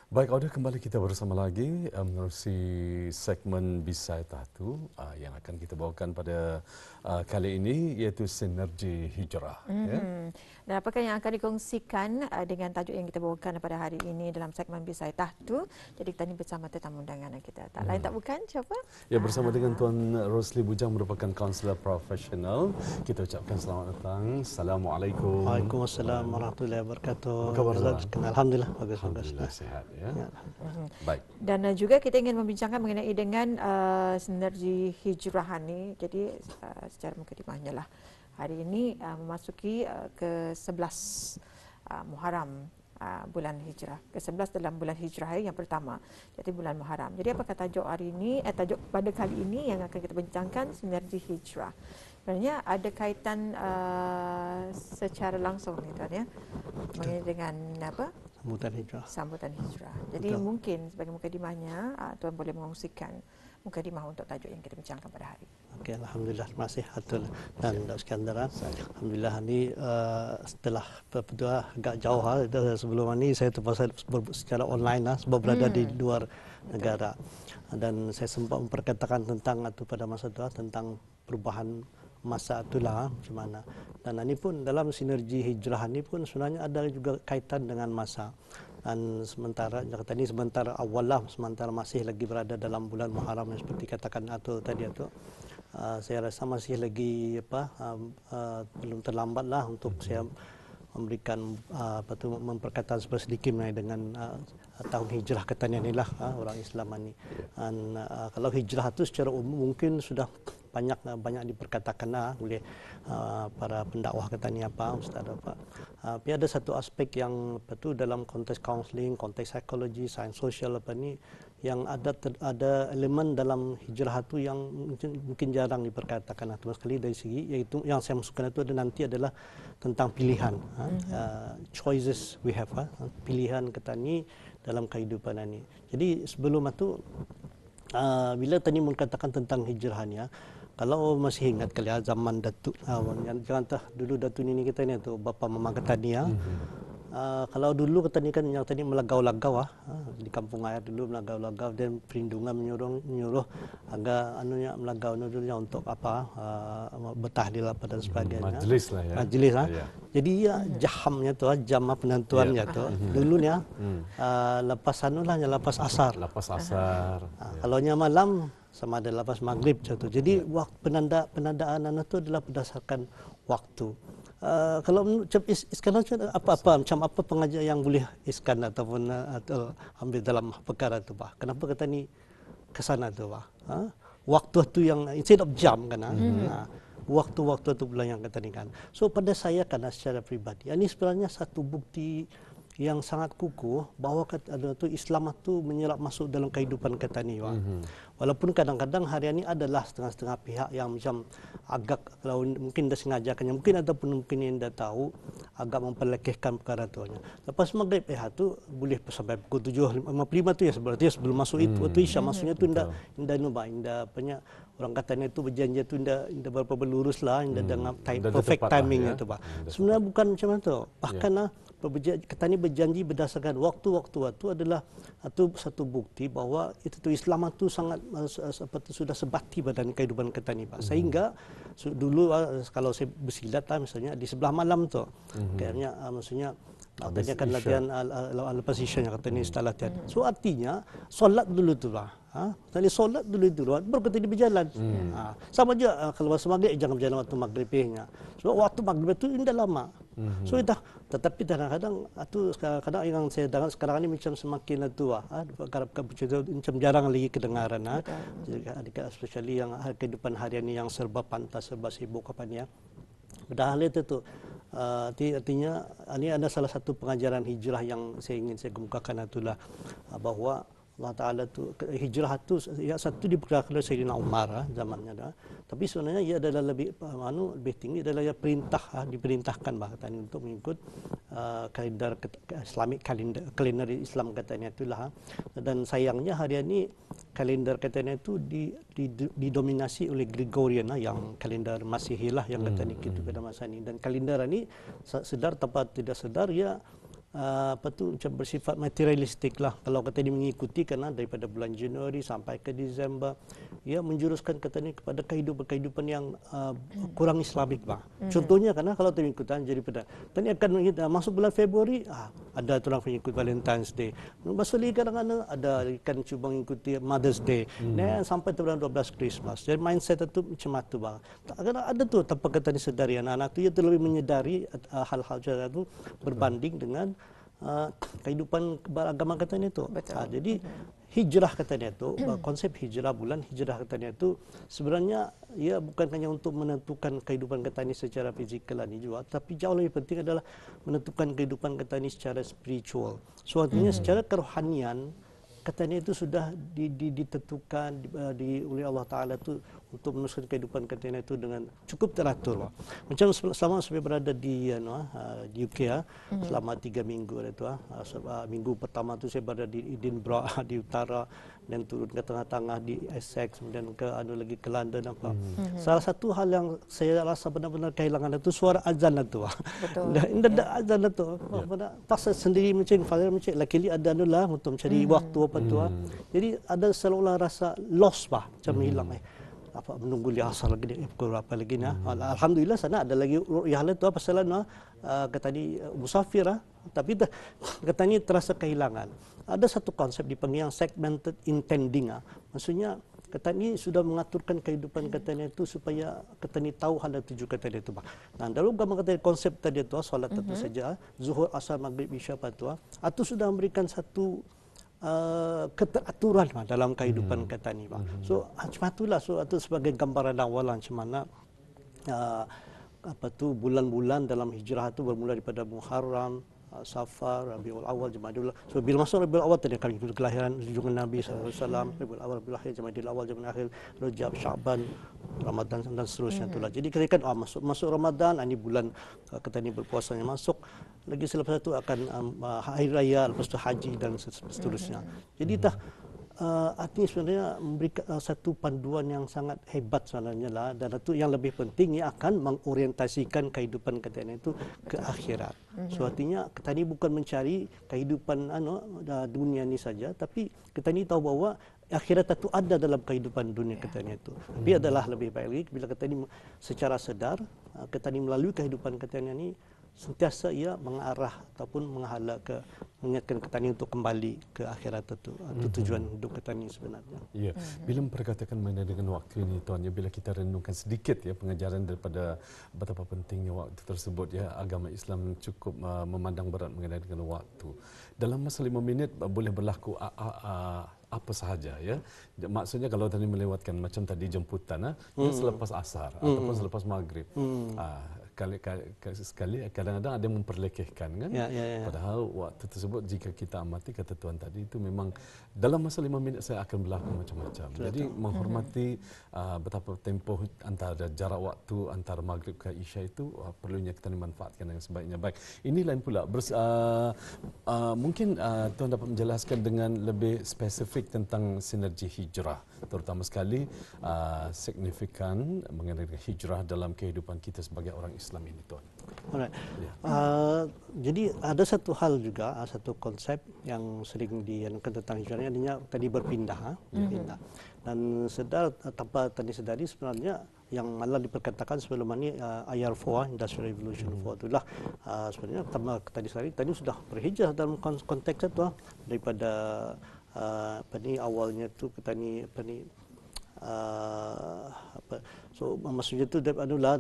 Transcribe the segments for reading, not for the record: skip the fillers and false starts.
Baik, Audia, kembali kita bersama lagi menerusi segmen Bisai Tatu yang akan kita bawakan pada kali ini, iaitu Sinergi Hijrah. Ya. Dan apakah yang akan dikongsikan dengan tajuk yang kita bawakan pada hari ini dalam segmen Bisai Tatu? Jadi kita ini bersama tetamu undangan kita. Tak lain tak bukan, siapa? Ya, bersama dengan Tuan Rosli Bujang, merupakan kaunselor profesional. Kita ucapkan selamat datang. Assalamualaikum. Waalaikumsalam warahmatullahi wabarakatuh. Apa khabar, Tuan? Alhamdulillah, bagus. Alhamdulillah, sihat. Ya. Baik. Dan juga kita ingin membincangkan mengenai dengan sinergi hijrah ini. Jadi secara mukadimahnya lah, hari ini memasuki ke-11 Muharram, bulan hijrah. Ke-11 dalam bulan hijrah yang pertama, jadi bulan Muharram. Jadi apakah tajuk hari ini, tajuk pada kali ini yang akan kita bincangkan, sinergi hijrah. Sebenarnya ada kaitan secara langsung ni tuan ya, mengenai dengan apa? Sambutan hijrah. Jadi betul. Mungkin sebagai mukadimahnya tuan boleh mengongsikan mukadimah untuk tajuk yang kita bincangkan pada hari. Okey, alhamdulillah, terima kasih Atul dan Dr. Iskandar. Alhamdulillah ini setelah berdua agak jauh sebelum ini saya terpaksa secara online sebab berada di luar negara. Dan saya sempat memperkatakan tentang atau pada masa itu tentang perubahan masa itulah macam mana. Dan ini pun dalam sinergi hijrah ini pun sebenarnya ada juga kaitan dengan masa. Dan sementara ini sementara awal lah, sementara masih lagi berada dalam bulan Muharram yang seperti katakan Atul tadi itu, saya rasa masih lagi belum terlambat lah untuk saya memberikan memperkataan sedikit mengenai dengan tahun hijrah katanya inilah orang Islam ini. Dan kalau hijrah itu secara umum mungkin sudah banyak diperkatakan oleh para pendakwah katanya ustaz apa. Tapi ada satu aspek yang betul dalam konteks counseling, konteks psikologi, sains sosial ni yang ada elemen dalam hijrah itu yang mungkin jarang diperkatakan atau sekali dari segi, yaitu yang saya maksudkan itu nanti adalah tentang pilihan, choices we have, pilihan katanya dalam kehidupan ini. Jadi sebelum itu bila tadi mengatakan tentang hijrahnya, kalau masih ingat kali zaman Datuk, jangan dulu Datuk Nini kita ni tu bapa mama kita ni kalau dulu kita ni kan yang tadi melagau-lagau di kampung air dulu melagau-lagau dan perlindungan menyuruh agar anunya melagau dulunya untuk apa betah di lapas dan sebagainya. Majlis lah ya. Majlis Jadi ya jahamnya tu jam penentuannya tu dulunya lepas anulah lepas asar. Lepas asar. Kalau nya malam sama ada lepas maghrib contoh. Jadi waktu penandaan itu adalah berdasarkan waktu. Kalau Iskandar macam apa pengajar yang boleh Iskandar ataupun atau ambil dalam perkara itu bah? Kenapa kata ni kesana tu bah? Waktu tu yang instead of jam kan? Waktu-waktu tu pula yang kata ni kan. So pada saya kan secara pribadi, ini sebenarnya satu bukti yang sangat kukuh bahawa Islam itu menyerap masuk dalam kehidupan kita ni. Walaupun kadang-kadang hari ini adalah setengah-setengah pihak yang macam agak kalau mungkin dah sengajakannya, mungkin ataupun mungkin yang dah tahu agak memperlekehkan perkara tu. Lepas maghrib tu boleh sampai pukul 7.55 tu ya sebelum masuk itu waktu Isya masuknya tu indah banyak orang katanya itu berjanji tu indah berapa berlurus lah, indah dengan perfect timing itu bah. Sebenarnya bukan macam itu. Bahkan kita ni berjanji berdasarkan waktu-waktu itu adalah satu bukti bahawa itu tu Islam itu sangat seperti sudah sebati badan kehidupan kita ni Pak. Sehingga dulu kalau saya bersilat misalnya di sebelah malam tu kayaknya maksudnya katanya kan latihan lepas Isya kata ni setelah latihan. So artinya solat dulu tu lah. Tadi solat dulu baru kita berjalan. Sama je kalau masa maghrib jangan berjalan waktu maghribnya. Sebab waktu maghrib itu indah lama. So tetapi kadang-kadang kadang yang saya dengar sekarang ini macam semakin tua. Macam jarang lagi kedengaran. Especially yang kehidupan harian yang serba pantas, serba sibuk apa ni ya. Padahal itu tu artinya ini ada salah satu pengajaran hijrah yang saya ingin saya kemukakan itulah bahawa Allah Ta'ala tu hijrah tu ya satu diperkirakan oleh Sayyidina Umar zamannya tapi sebenarnya ia adalah lebih tinggi adalah ya perintah diperintahkan bahkan untuk mengikut kalender Islamic kalender Islam katanya itulah. Dan sayangnya hari ini kalender katanya itu didominasi oleh Gregorian yang kalender Masihi lah yang katanya gitu pada masa ini. Dan kalender ini sedar tanpa tidak sedar ya apa tu macam bersifat materialistik lah. Kalau kata dia mengikuti kerana daripada bulan Januari sampai ke Disember, ia menjuruskan kata ni kepada kehidupan yang kurang Islamik bah. Contohnya kerana kalau kita ikutan jadi pada tadi akan masuk bulan Februari, ada orang mengikut Valentine's Day. Masuk lagi kadang-kadang ada akan cuba mengikuti Mother's Day. Dan sampai bulan 12 Christmas. Jadi mindset itu macam itu bah. Kadang ada tu tanpa kata ni sedari anak-anak tu ia lebih menyedari hal-hal itu berbanding dengan kehidupan beragama katanya itu. Jadi hijrah katanya itu, konsep hijrah bulan hijrah katanya itu sebenarnya ia bukan hanya untuk menentukan kehidupan katanya secara fizikal ini juga, tapi jauh lebih penting adalah menentukan kehidupan katanya secara spiritual. So artinya secara kerohanian katanya itu sudah ditentukan oleh Allah Ta'ala itu untuk meneruskan kehidupan katanya itu dengan cukup teratur. Macam selama saya berada di UK selama 3 minggu itu. Minggu pertama itu saya berada di Edinburgh di utara dan turun ke tengah-tengah di Essex kemudian ke lagi ke London apa. Salah satu hal yang saya rasa benar-benar kehilangan itu suara azan itu. Betul. Tidak azan itu. Pas sendiri macam laki-laki ada lah untuk mencari waktu apa tu. Jadi ada seolah rasa lost bah, macam hilang apa menunggu li asar lagi pukul berapa lagi nah. Alhamdulillah sana ada lagi yang itu pasal kata ni musafir tapi kata ni terasa kehilangan. Ada satu konsep dipanggil yang segmented intending maksudnya kata ni sudah mengaturkan kehidupan katanya itu supaya kata ni tahu hal tuju katanya itu. Nah, dalam gambar kata konsep tadi itu solat tentu saja zuhur asar maghrib isya apa itu sudah memberikan satu keteraturan dalam kehidupan kata ni. So macam itulah itu sebagai gambaran awal macam mana apa tu bulan-bulan dalam hijrah itu bermula daripada Muharram, Safar, Rabiul Awal, Jamadil. So bila masuk Rabiul Awal tadi kami kelahiran junjungan Nabi sallallahu alaihi wasallam, Rabiul Awal, Rabiul Akhir, Jamadil Awal, Jamadil Akhir, Rajab, Syaban, Ramadan dan seterusnya itulah. Jadi kita kan masuk Ramadan, ini bulan kata ni berpuasanya masuk. Lagi selepas itu akan hari raya, lepas itu haji dan seterusnya. Jadi artinya sebenarnya memberikan satu panduan yang sangat hebat sebenarnya lah, dan itu yang lebih penting ia akan mengorientasikan kehidupan katanya itu ke akhirat. So artinya kita ni bukan mencari kehidupan dunia ni saja, tapi kita ni tahu bahawa akhirat itu ada dalam kehidupan dunia katanya itu. Tapi adalah lebih baik lagi bila kita ni secara sedar kita ni melalui kehidupan katanya ni sentiasa ia mengarah ataupun menghala ke mengingatkan petani untuk kembali ke akhirat itu. Itu tujuan hidup petani sebenarnya. Ya, bila memperkatakan mengenai dengan waktu ini tuan, ya, bila kita renungkan sedikit ya pengajaran daripada betapa pentingnya waktu tersebut ya, agama Islam cukup memandang berat mengenai dengan waktu. Dalam masa 5 minit boleh berlaku apa sahaja ya. Maksudnya kalau tadi melewatkan macam tadi jemputan ya, selepas asar ataupun selepas maghrib. Sekali kadang-kadang ada yang memperlekehkan kan. Padahal waktu tersebut jika kita amati kata tuan tadi itu memang dalam masa 5 minit saya akan berlaku macam-macam. Jadi menghormati betapa tempoh antara jarak waktu antara maghrib ke isya itu perlunya kita manfaatkan dengan sebaiknya. Baik, ini lain pula mungkin tuan dapat menjelaskan dengan lebih spesifik tentang sinergi hijrah, terutama sekali signifikan mengenai hijrah dalam kehidupan kita sebagai orang Islam ini tuan. Alright. Jadi ada satu hal juga, satu konsep yang sering dianggap tentang hijrah ini tadi berpindah. Dan sedar tanpa tadi sedari sebenarnya yang malah diperkatakan sebelum ini IR4 Industrial Revolution 4 itulah sebenarnya tadi sedari tadi sudah berhijrah dalam konteks itu daripada awalnya tu petani so maksudnya itu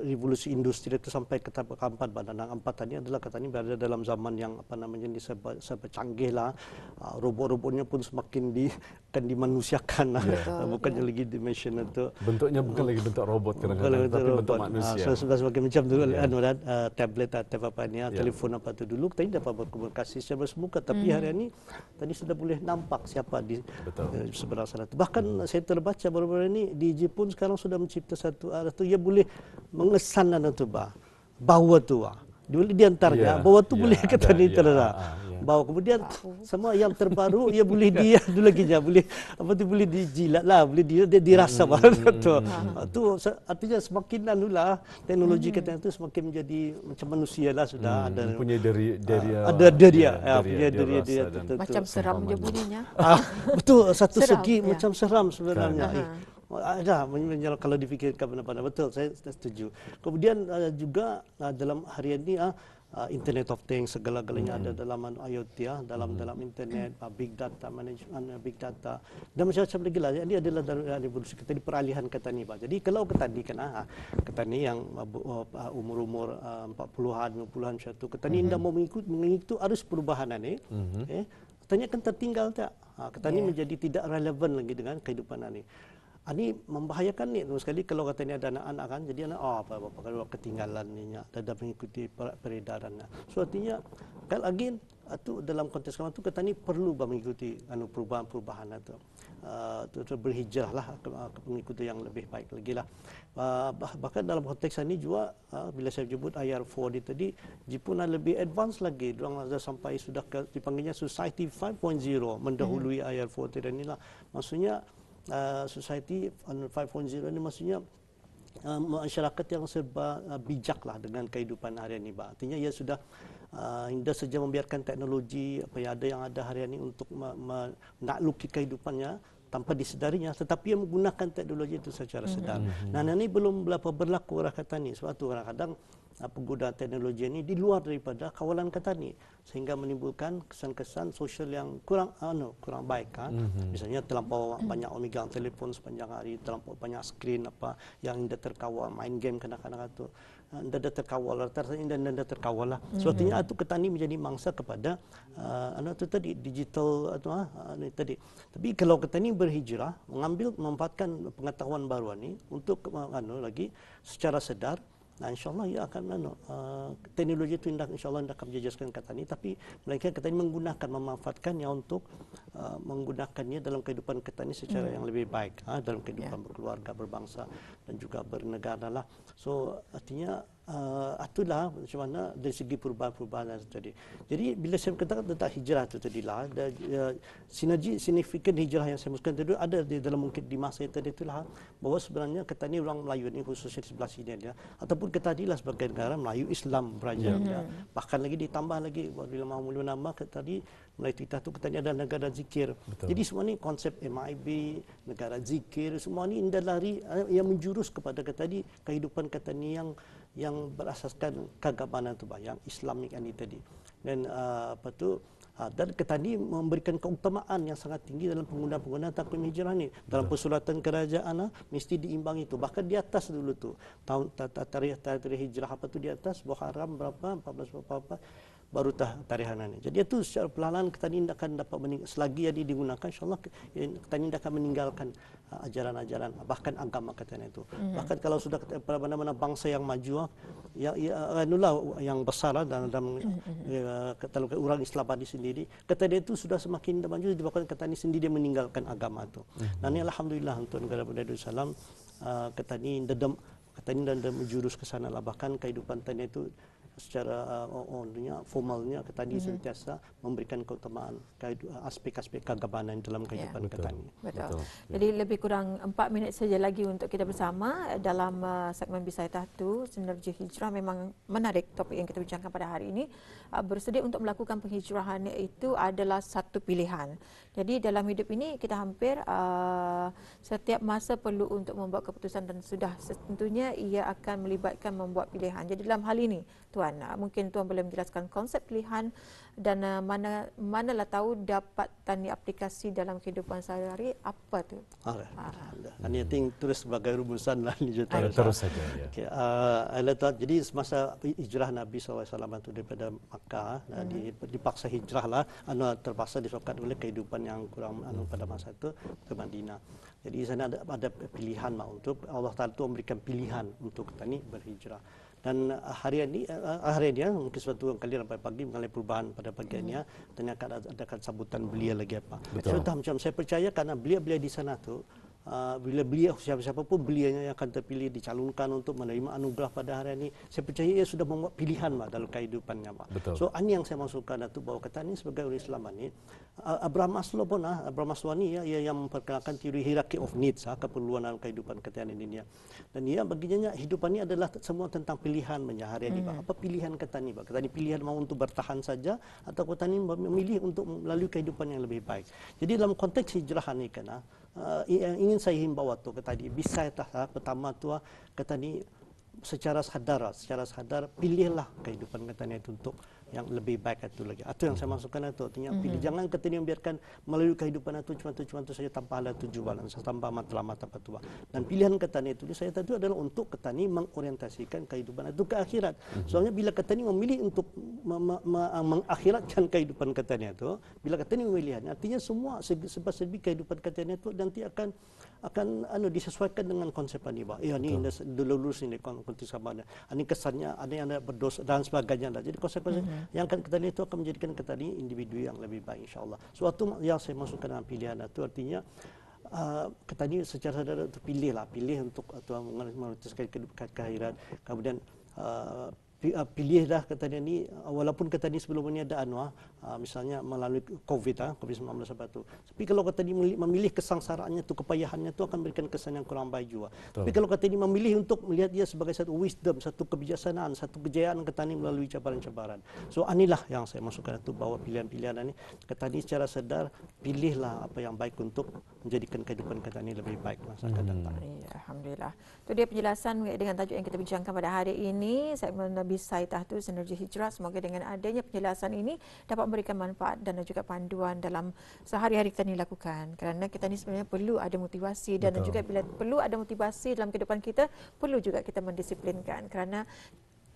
revolusi industri itu sampai ke tahap keempat. Dan keempat tadi adalah katanya berada dalam zaman yang serba canggih lah. Robot-robotnya pun semakin dimanusiakan lah. Bukannya lagi dimension itu. Bentuknya bukan lagi bentuk robot kadang-kadang, tapi bentuk manusia. Sebagai macam dulu tablet atau apa ni, telefon apa tu dulu tadi dapat berkomunikasi secara bersemuka, tapi hari ini tadi sudah boleh nampak siapa di sebelah sana. Bahkan saya terbaca baru-baru ini di Jepun sekarang sudah mencipta satu tu ia boleh mengesan dan tu bahawa tu di antaranya bahawa tu boleh kata ni terasa. Bawa kemudian semua yang terbaru ia boleh dia dulu lagi je boleh apa tu boleh dijilat lah, boleh dia dirasa tu. Tu artinya semakin anulah teknologi kita itu semakin menjadi macam manusia lah sudah ada punya deria punya deria macam seram je bunyinya. Betul satu Seram, segi ya. macam seram sebenarnya. Ada kalau dipikirkan benar-benar betul saya setuju. Kemudian juga dalam harian ini Internet of Things segala-galanya ada dalam IoT dalam internet, big data management, big data dan macam-macam lagi lah. Ini adalah revolusi kita di peralihan petani. Jadi kalau petani kan petani yang umur-umur 40-an 50-an macam tu, petani tidak mau mengikuti arus perubahan ini, petani akan tertinggal tak. Petani menjadi tidak relevan lagi dengan kehidupan ini. Ini membahayakan ni sekali kalau katanya ada anak-anak kan jadi anak apa kalau ketinggalan ni ada mengikuti peredaran. So artinya kalau lagi itu dalam konteks kamu tu katanya perlu mengikuti perubahan-perubahan itu. Berhijrah lah mengikuti yang lebih baik lagi lah. Bahkan dalam konteks ini juga bila saya sebut IR4 tadi Jepun lebih advance lagi. Diorang sampai sudah dipanggilnya Society 5.0 mendahului IR4 dan inilah maksudnya Society 5.0 ini maksudnya masyarakat yang serba bijaklah dengan kehidupan harian ini. Artinya ia sudah tidak saja membiarkan teknologi apa yang ada harian ini untuk menakluki kehidupannya tanpa disedarinya, tetapi ia menggunakan teknologi itu secara sedar. Nah, ini belum berlaku orang Katani. Sebab itu kadang-kadang penggunaan teknologi ini di luar daripada kawalan Katani sehingga menimbulkan kesan-kesan sosial yang kurang baik misalnya terlampau banyak memegang telefon sepanjang hari, terlampau banyak skrin yang tidak terkawal, main game kanak-kanak itu tidak terkawal, rasanya tidak terkawal lah. Sebabnya itu Katani menjadi mangsa kepada itu tadi digital tadi. Tapi kalau Katani berhijrah memanfaatkan pengetahuan baru ini untuk lagi secara sedar. Nah, insyaAllah ia akan teknologi itu insyaAllah tidak akan menjejaskan Katani, tapi mereka Katani memanfaatkannya untuk menggunakannya dalam kehidupan Katani secara yang lebih baik, dalam kehidupan berkeluarga, berbangsa dan juga bernegara lah. So artinya itulah macam mana dari segi perubahan-perubahan tadi. Jadi bila saya katakan tentang hijrah itu tadilah ada sinergi signifikan hijrah yang saya maksudkan tadi ada di dalam mungkin di masa tadi itulah bahawa sebenarnya Katani orang Melayu ini khususnya di sebelah sini dia ataupun Katani lah sebagai negara Melayu Islam beraja bahkan lagi ditambah lagi bila mahu nama tadi Melayu kita tu Katani adalah negara zikir. Betul. Jadi semua ni konsep MIB negara zikir semua ni indah lari yang menjurus kepada Katani kehidupan Katani yang berasaskan keagamaan itu yang Islamik ini tadi. Dan dan Katani memberikan keutamaan yang sangat tinggi dalam penggunaan takvim hijrah ni. Dalam persulatan kerajaan mesti diimbangi itu. Bahkan di atas dulu tu tahun tarikh hijrah di atas Muharram berapa 14 berapa baru tarikh ini. Jadi itu secara perlahan Katani akan dapat selagi ini digunakan insyaallah Katani akan meninggalkan ajaran-ajaran bahkan agama Katani itu. Bahkan kalau sudah mana-mana bangsa yang maju yang besar dalam orang Islam di sendiri Katani itu sudah semakin maju disebabkan Katani sendiri meninggalkan agama itu. Dan ini alhamdulillah untuk negara Berdaulat Islam Katani dan menjurus ke sana lah bahkan kehidupan Katani itu secara formalnya Katani sentiasa memberikan keutamaan aspek-aspek keagamaan dalam kehidupan Katani. Betul. Jadi lebih kurang 4 minit saja lagi untuk kita bersama dalam segmen Bisaya Tahtu Sinergi Hijrah. Memang menarik topik yang kita bincangkan pada hari ini. Bersedia untuk melakukan penghijrahan itu adalah satu pilihan. Jadi dalam hidup ini kita hampir setiap masa perlu untuk membuat keputusan dan sudah tentunya ia akan melibatkan membuat pilihan. Jadi dalam hal ini Tuan, mungkin Tuan boleh menjelaskan konsep pilihan dan manalah tahu dapat diaplikasi dalam kehidupan sehari-hari apa tu? Ini terus sebagai rumusan lah ni terus saja. Okay, jadi semasa hijrah Nabi SAW itu daripada Makkah dipaksa hijrah lah, terpaksa disebabkan oleh kehidupan yang kurang pada masa itu ke Madinah. Jadi di sana ada pilihan untuk Allah Taala itu memberikan pilihan untuk kita ni berhijrah. Dan hari ini mungkin suatu kali sampai pagi mengenai perubahan pada pagi ini dan akan adakan sambutan belia lagi apa. Contoh macam saya percaya karena belia-belia di sana tu bila beliau siapa-siapa pun beliau yang akan terpilih dicalonkan untuk menerima anugerah pada hari ini, saya percaya ia sudah membuat pilihan dalam kehidupannya. Betul. So ini yang saya maksudkan Datuk, bahawa kata ini sebagai orang Islam ini Abraham Maslow ni ia yang memperkenalkan teori hierarchy of needs, keperluan dalam kehidupan kata ini dia. Dan ia baginya hidupan ini adalah semua tentang pilihan hari ini. Apa pilihan kata ini? Kata ini pilihan mau untuk bertahan saja atau kata ini memilih untuk melalui kehidupan yang lebih baik. Jadi dalam konteks hijrah ini kan yang ingin saya himbau tu kata ni bisa pertama tu kata ni secara sadar pilihlah kehidupan kata ni itu untuk yang lebih baik itu lagi. Itu yang saya masukkan itu artinya pilih, jangan kata ni biarkan melalui kehidupan itu cuma saja tanpa ada tujuan, tanpa matlamat apa tu. Dan pilihan kata ni itu saya tahu adalah untuk kata ni mengorientasikan kehidupan itu ke akhirat. Soalnya bila kata ni memilih untuk mengakhiratkan kehidupan kata ni itu, bila kata ni memilihnya artinya semua serba-serbi kehidupan kata ni itu nanti akan disesuaikan dengan konsep ini. Ya ni lulus ini konteks apa ini kesannya ada yang ada berdosa dan sebagainya. Jadi konsep-konsep yang akan kita lihat itu akan menjadikan kita ini individu yang lebih baik insyaAllah. Suatu yang saya masukkan dalam pilihan itu artinya kita ini secara sadar itu pilih untuk memutuskan kehidupan akhirat. Kemudian pilihlah kata dia ni walaupun kata ni sebelum ini ada misalnya melalui COVID-19 apa tu. Tapi kalau kata dia memilih kesangsaraannya tu, kepayahannya tu akan memberikan kesan yang kurang baik juga. Tapi kalau kata dia memilih untuk melihat dia sebagai satu wisdom, satu kebijaksanaan, satu kejayaan kata ni melalui cabaran-cabaran. So inilah yang saya masukkan itu, bahawa pilihan-pilihan ini kata ni secara sedar pilihlah apa yang baik untuk menjadikan kehidupan kata ni lebih baik masa akan datang. Ya, alhamdulillah. Itu dia penjelasan dengan tajuk yang kita bincangkan pada hari ini, segmen Bisaitah tu Sinergi Hijrah. Semoga dengan adanya penjelasan ini dapat memberikan manfaat dan juga panduan dalam sehari-hari kita ni lakukan. Kerana kita ni sebenarnya perlu ada motivasi dan juga bila perlu ada motivasi dalam kehidupan kita, perlu juga kita mendisiplinkan. Kerana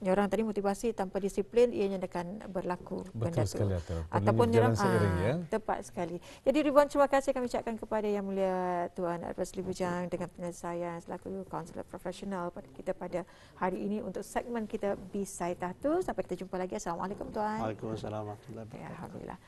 orang tadi motivasi tanpa disiplin ianya akan berlaku benda tu. Ataupun jalan seiring ya. Tepat sekali. Jadi ribuan terima kasih kami ucapkan kepada Yang Mulia Tuan Rosli Bujang dengan penyelesaian selaku kaunselor profesional pada kita pada hari ini untuk segmen kita Bisaitah tu. Sampai kita jumpa lagi. Assalamualaikum tuan. Waalaikumsalam warahmatullahi wabarakatuh. Alhamdulillah.